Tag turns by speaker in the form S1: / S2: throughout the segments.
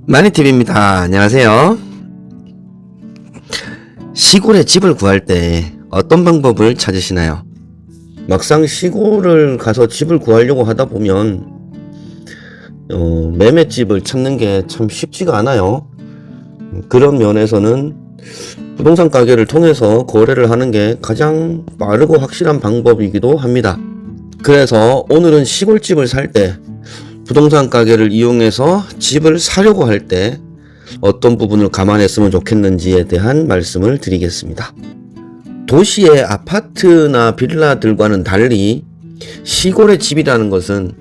S1: 마니TV입니다. 안녕하세요. 시골에 집을 구할 때 어떤 방법을 찾으시나요? 막상 시골을 가서 집을 구하려고 하다 보면 매매집을 찾는 게 참 쉽지가 않아요. 그런 면에서는 부동산 가게를 통해서 거래를 하는 게 가장 빠르고 확실한 방법이기도 합니다. 그래서 오늘은 시골집을 살 때 부동산 가게를 이용해서 집을 사려고 할 때 어떤 부분을 감안했으면 좋겠는지에 대한 말씀을 드리겠습니다. 도시의 아파트나 빌라들과는 달리 시골의 집이라는 것은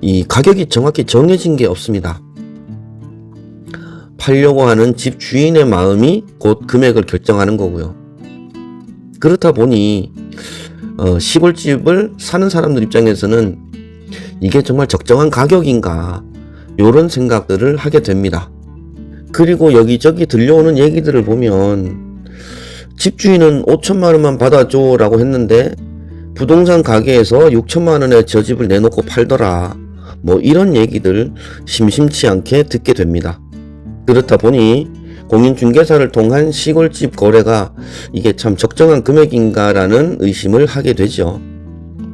S1: 이 가격이 정확히 정해진 게 없습니다. 팔려고 하는 집 주인의 마음이 곧 금액을 결정하는 거고요. 그렇다 보니 시골집을 사는 사람들 입장에서는 이게 정말 적정한 가격인가 이런 생각들을 하게 됩니다. 그리고 여기저기 들려오는 얘기들을 보면 집주인은 5천만 원만 받아줘 라고 했는데 부동산 가게에서 6천만 원에 저 집을 내놓고 팔더라, 뭐 이런 얘기들 심심치 않게 듣게 됩니다. 그렇다 보니 공인중개사를 통한 시골집 거래가 이게 참 적정한 금액인가 라는 의심을 하게 되죠.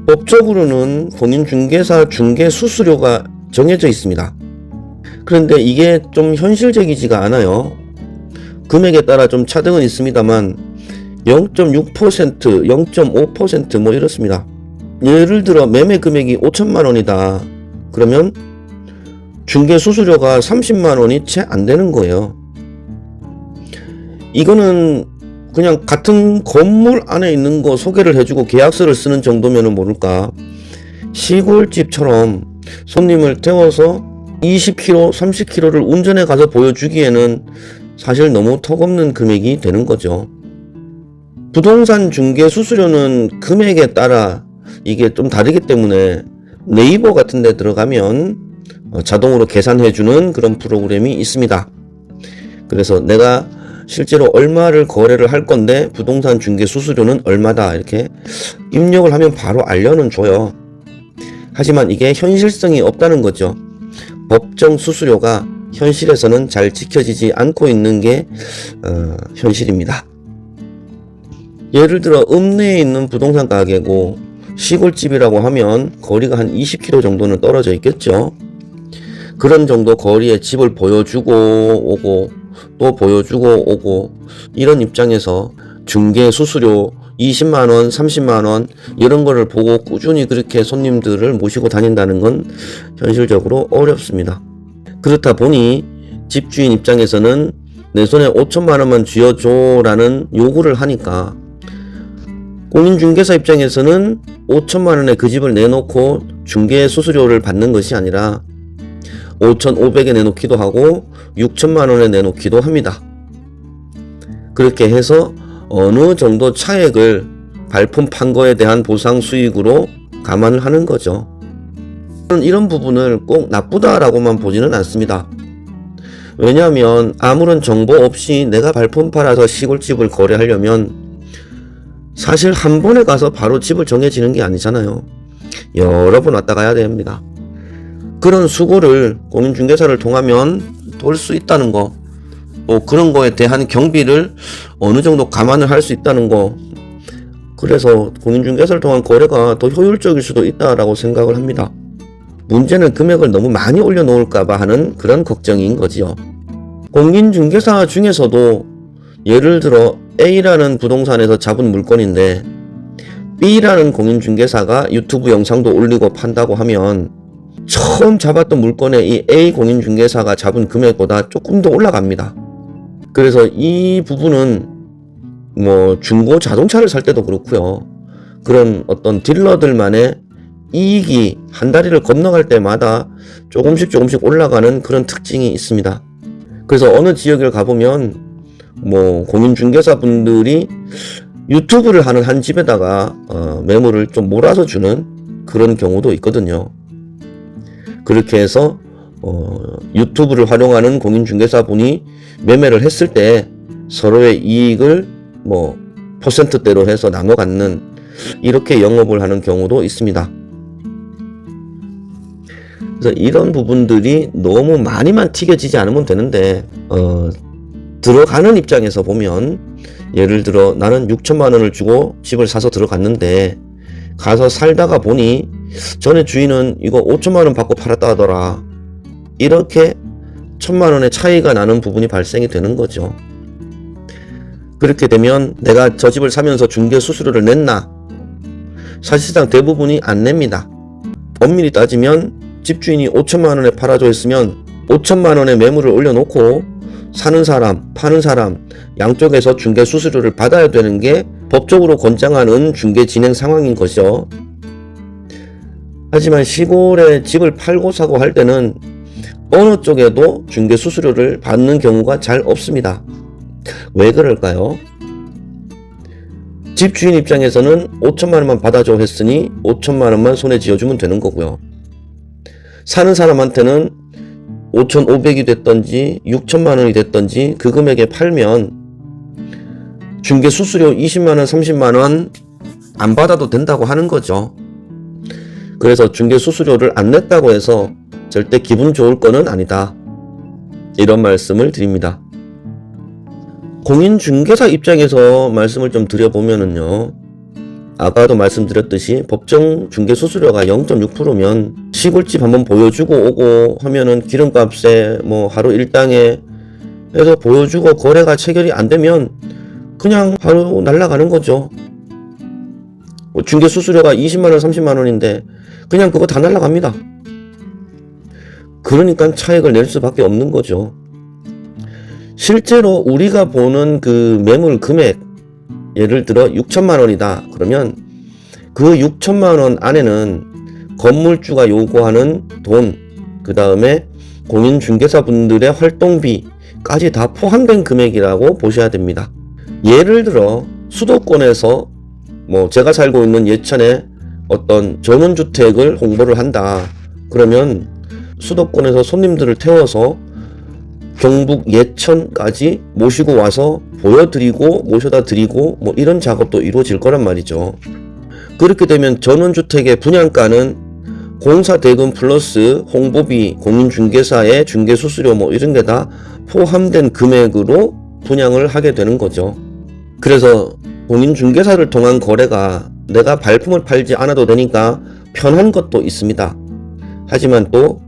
S1: 법적으로는 공인중개사 중개수수료가 정해져 있습니다. 그런데 이게 좀 현실적이지가 않아요. 금액에 따라 좀 차등은 있습니다만 0.6%, 0.5% 뭐 이렇습니다. 예를 들어 매매 금액이 5천만 원이다. 그러면 중개수수료가 30만 원이 채 안 되는 거예요. 이거는 그냥 같은 건물 안에 있는 거 소개를 해주고 계약서를 쓰는 정도면은 모를까, 시골집처럼 손님을 태워서 20km, 30km를 운전해 가서 보여주기에는 사실 너무 턱없는 금액이 되는 거죠. 부동산 중개 수수료는 금액에 따라 이게 좀 다르기 때문에 네이버 같은 데 들어가면 자동으로 계산해주는 그런 프로그램이 있습니다. 그래서 내가 실제로 얼마를 거래를 할 건데 부동산 중개 수수료는 얼마다 이렇게 입력을 하면 바로 알려는 줘요. 하지만 이게 현실성이 없다는 거죠. 법정 수수료가 현실에서는 잘 지켜지지 않고 있는 게 현실입니다. 예를 들어 읍내에 있는 부동산 가게고 시골집이라고 하면 거리가 한 20km 정도는 떨어져 있겠죠. 그런 정도 거리에 집을 보여주고 오고 또 보여주고 오고 이런 입장에서 중개 수수료 20만원, 30만원 이런 거를 보고 꾸준히 그렇게 손님들을 모시고 다닌다는 건 현실적으로 어렵습니다. 그렇다 보니 집주인 입장에서는 내 손에 5천만원만 쥐어줘 라는 요구를 하니까 공인중개사 입장에서는 5천만원에 그 집을 내놓고 중개 수수료를 받는 것이 아니라 5,500에 내놓기도 하고 6천만원에 내놓기도 합니다. 그렇게 해서 어느 정도 차액을 발품 판 거에 대한 보상 수익으로 감안을 하는 거죠. 이런 부분을 꼭 나쁘다라고만 보지는 않습니다. 왜냐하면 아무런 정보 없이 내가 발품 팔아서 시골집을 거래하려면 사실 한 번에 가서 바로 집을 정해지는 게 아니잖아요. 여러 번 왔다 가야 됩니다. 그런 수고를 공인중개사를 통하면 돌 수 있다는 거, 또 그런 거에 대한 경비를 어느 정도 감안을 할 수 있다는 거, 그래서 공인중개사를 통한 거래가 더 효율적일 수도 있다라고 생각을 합니다. 문제는 금액을 너무 많이 올려놓을까봐 하는 그런 걱정인 거지요. 공인중개사 중에서도 예를 들어 A라는 부동산에서 잡은 물건인데 B라는 공인중개사가 유튜브 영상도 올리고 판다고 하면 처음 잡았던 물건에 이 A 공인중개사가 잡은 금액보다 조금 더 올라갑니다. 그래서 이 부분은 뭐 중고 자동차를 살 때도 그렇고요. 그런 어떤 딜러들만의 이익이 한 다리를 건너갈 때마다 조금씩 올라가는 그런 특징이 있습니다. 그래서 어느 지역을 가보면 뭐 공인중개사 분들이 유튜브를 하는 한 집에다가 매물을 좀 몰아서 주는 그런 경우도 있거든요. 그렇게 해서 유튜브를 활용하는 공인중개사분이 매매를 했을 때 서로의 이익을 뭐 퍼센트대로 해서 나눠 갖는 이렇게 영업을 하는 경우도 있습니다. 그래서 이런 부분들이 너무 많이만 튀겨지지 않으면 되는데 들어가는 입장에서 보면 예를 들어 나는 6천만 원을 주고 집을 사서 들어갔는데 가서 살다가 보니 전에 주인은 이거 5천만 원 받고 팔았다 하더라. 이렇게 1,000만 원의 차이가 나는 부분이 발생이 되는 거죠. 그렇게 되면 내가 저 집을 사면서 중개 수수료를 냈나? 사실상 대부분이 안 냅니다. 엄밀히 따지면 집주인이 5천만 원에 팔아줘 했으면 5천만 원의 매물을 올려놓고 사는 사람, 파는 사람 양쪽에서 중개 수수료를 받아야 되는 게 법적으로 권장하는 중개 진행 상황인 것이죠. 하지만 시골에 집을 팔고 사고 할 때는 어느 쪽에도 중개 수수료를 받는 경우가 잘 없습니다. 왜 그럴까요? 집주인 입장에서는 5천만 원만 받아줘 했으니 5천만 원만 손에 쥐어주면 되는 거고요. 사는 사람한테는 5,500이 됐던지 6천만 원이 됐던지 그 금액에 팔면 중개 수수료 20만 원, 30만 원 안 받아도 된다고 하는 거죠. 그래서 중개 수수료를 안 냈다고 해서 절대 기분 좋을 거는 아니다. 이런 말씀을 드립니다. 공인중개사 입장에서 말씀을 좀 드려보면은요. 아까도 말씀드렸듯이 법정 중개 수수료가 0.6%면 시골집 한번 보여주고 오고 하면은 기름값에 뭐 하루 일당에 해서 보여주고 거래가 체결이 안 되면 그냥 하루 날아가는 거죠. 중개 수수료가 20만 원, 30만 원인데 그냥 그거 다 날아갑니다. 그러니까 차익을 낼 수밖에 없는 거죠. 실제로 우리가 보는 그 매물 금액 예를 들어 6천만 원이다. 그러면 그 6천만 원 안에는 건물주가 요구하는 돈, 그 다음에 공인중개사분들의 활동비까지 다 포함된 금액이라고 보셔야 됩니다. 예를 들어 수도권에서 뭐 제가 살고 있는 예천에 어떤 전원주택을 홍보를 한다. 그러면 수도권에서 손님들을 태워서 경북 예천까지 모시고 와서 보여드리고 모셔다 드리고 뭐 이런 작업도 이루어질 거란 말이죠. 그렇게 되면 전원주택의 분양가는 공사대금 플러스 홍보비, 공인중개사의 중개수수료 뭐 이런 게 다 포함된 금액으로 분양을 하게 되는 거죠. 그래서 공인중개사를 통한 거래가 내가 발품을 팔지 않아도 되니까 편한 것도 있습니다. 하지만 또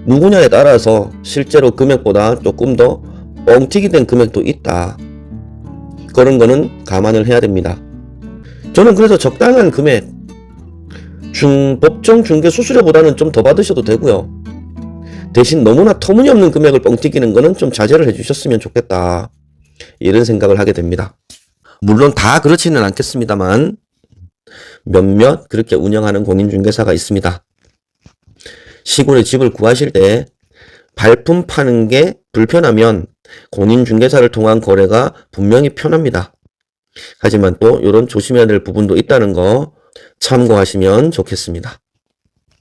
S1: 누구냐에 따라서 실제로 금액보다 조금 더 뻥튀기 된 금액도 있다. 그런 거는 감안을 해야 됩니다. 저는 그래서 적당한 금액, 법정 중개 수수료보다는 좀 더 받으셔도 되고요. 대신 너무나 터무니없는 금액을 뻥튀기는 거는 좀 자제를 해주셨으면 좋겠다. 이런 생각을 하게 됩니다. 물론 다 그렇지는 않겠습니다만 몇몇 그렇게 운영하는 공인중개사가 있습니다. 시골에 집을 구하실 때 발품 파는 게 불편하면 공인중개사를 통한 거래가 분명히 편합니다. 하지만 또 이런 조심해야 될 부분도 있다는 거 참고하시면 좋겠습니다.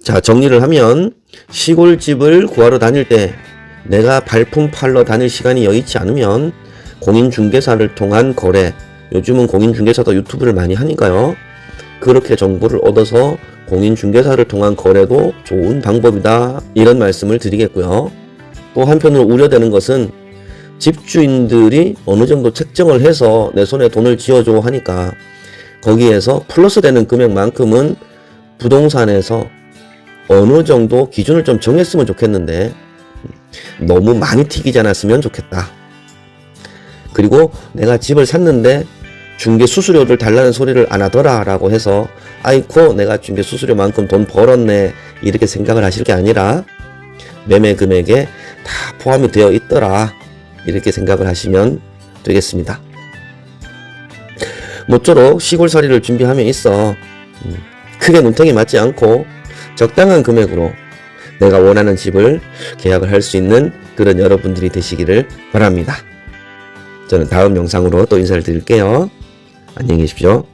S1: 자, 정리를 하면 시골집을 구하러 다닐 때 내가 발품 팔러 다닐 시간이 여의치 않으면 공인중개사를 통한 거래, 요즘은 공인중개사도 유튜브를 많이 하니까요. 그렇게 정보를 얻어서 공인중개사를 통한 거래도 좋은 방법이다. 이런 말씀을 드리겠고요. 또 한편으로 우려되는 것은 집주인들이 어느 정도 책정을 해서 내 손에 돈을 쥐어줘 하니까 거기에서 플러스 되는 금액만큼은 부동산에서 어느 정도 기준을 좀 정했으면 좋겠는데 너무 많이 튀기지 않았으면 좋겠다. 그리고 내가 집을 샀는데 중개 수수료를 달라는 소리를 안 하더라 라고 해서 아이코 내가 중개 수수료만큼 돈 벌었네 이렇게 생각을 하실 게 아니라 매매 금액에 다 포함이 되어 있더라 이렇게 생각을 하시면 되겠습니다. 모쪼록 시골살이를 준비하며 있어 크게 눈탱이 맞지 않고 적당한 금액으로 내가 원하는 집을 계약을 할 수 있는 그런 여러분들이 되시기를 바랍니다. 저는 다음 영상으로 또 인사를 드릴게요. 안녕히 계십시오.